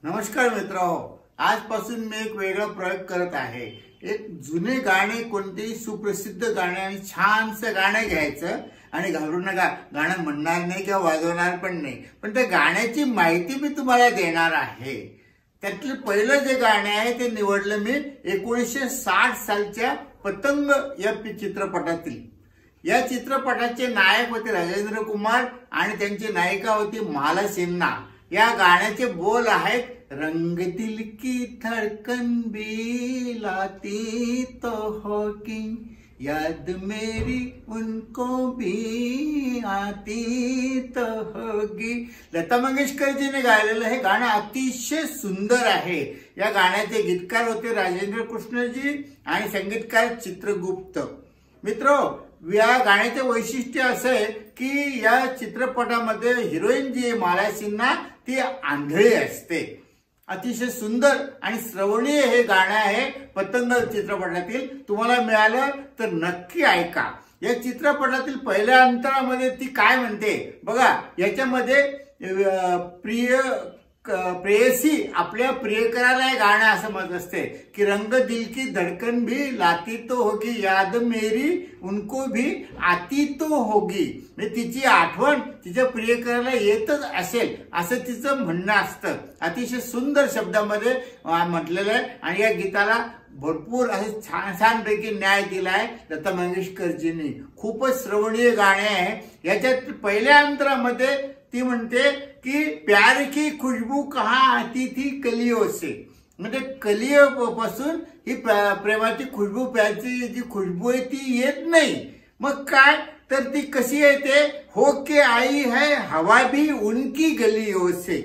नमस्कार मित्रांनो, आजपासून मी एक वेगळा प्रयोग करत आहे। एक जुने गाणे, कोणतेही सुप्रसिद्ध गाणे आणि छानसे गाणे घ्यायचं आणि घाबरू नका, गाणं म्हणणार नाही किंवा वाजवणार पण नाही, पण त्या गाण्याची माहिती मी तुम्हाला देणार आहे। त्यातलं पहिलं जे गाणे आहे ते निवडलं मी 1960 सालच्या पतंग या चित्रपटातील। या चित्रपटाचे नायक होते राजेंद्र कुमार आणि त्यांची नायिका होती माला सिन्हा। या गाण्याचे बोल आहेत, रंग दिल की धड़कन भी लाती तो होगी, याद मेरी उनको भी आती तो होगी। लता मंगेशकर जी ने गायलेलं हे गाणं अतिशय सुंदर आहे। या गाण्याचे गीतकार होते राजेंद्र कृष्ण जी आणि संगीतकार चित्रगुप्त। मित्रो, या गाण्याचे वैशिष्ट्य असं आहे की या चित्रपटामध्ये हिरोईन जी माला सिन्हा ती आंधळी असते। अतिशय सुंदर आणि श्रवणीय हे गाणं आहे पतंग चित्रपटातील। तुम्हाला मिळालं तर नक्की ऐका। या चित्रपटातील पहिल्या अंतरामध्ये ती काय म्हणते बघा, याच्यामध्ये प्रेयसी आपल्या प्रियकराला हे गाणं असं म्हणत असते की रंग दिल की धड़कन भी लाती तो होगी, याद मेरी उनको भी आती तो होगी। म्हणजे तिची आठवण तिच्या प्रियकराला येतच असेल असं तिचं म्हणणं असतं। अतिशय सुंदर शब्दामध्ये म्हटलेलं आहे आणि या गीताला भरपूर असे छानपैकी न्याय दिलाय लता मंगेशकरजींनी। खूपच श्रवणीय गाणे आहे। याच्यात पहिल्या अंतरामध्ये ती म्हणते की प्यार की खुशबू कहाँ आती थी कलियों से, म्हणजे कलियों पासून ही प्रेमाची खुशबू, प्यारची जी खुशबू आहे ती येत नाही। मग काय तर ती कशी येते, हो के आई है हवा भी उनकी गलियों से।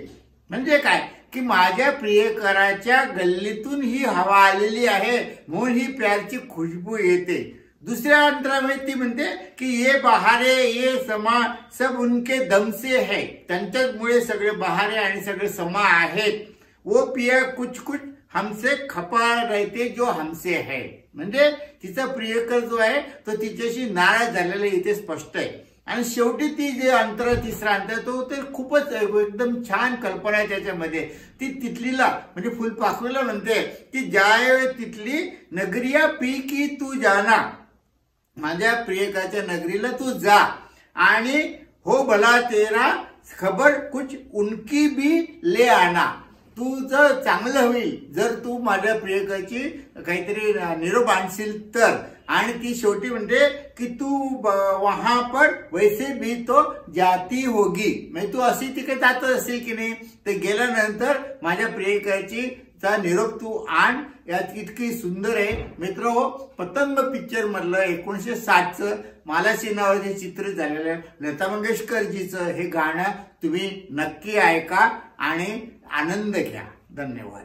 म्हणजे काय की माझ्या प्रियकराच्या गल्लीतून ही हवा आलेली आहे म्हणून ही प्यारची खुशबू येते। दुसऱ्या अंतरामध्ये ती म्हणते की ये बहारे ये समा सब उनके दम से है, त्यांच्यामुळे सगळे बहारे आणि सगळे समा आहेत। वो पिया कुछ कुछ हमसे खपा रहते जो हमसे है, म्हणजे तिचा प्रियकर जो आहे तो तिच्याशी नाराज झालेला इथे स्पष्ट आहे। आणि शेवटी ती जे अंतर, तिसरा अंतर, तो ते खूपच एकदम छान कल्पना आहे त्याच्यामध्ये। ती तितलीला म्हणजे फुलपाखरूला म्हणते की जाए तितली नगरिया पी की तू जाना, माझ्या प्रियकाच्या नगरीला तू जा आणि हो भला तेरा खबर कुछ उनकी भी ले आना। तुझं चांगलं होईल जर तू माझ्या प्रियकाची काहीतरी निरोप आणशील तर। आणि ती शेवटी म्हणते की तू वहां पर वैसे भी तो जाती होगी, म्हणजे तू अशी तिकडे जात असेल की नाही, तर गेल्यानंतर माझ्या प्रियकाची चा निरोप तू आण। यात इतकी सुंदर आहे मित्रो। पतंग पिक्चर मधलं 1960चं माला सिन्हावरती चित्रित झालेलं लता मंगेशकरजीचं हे गाणं तुम्ही नक्की ऐका आणि आनंद घ्या। धन्यवाद।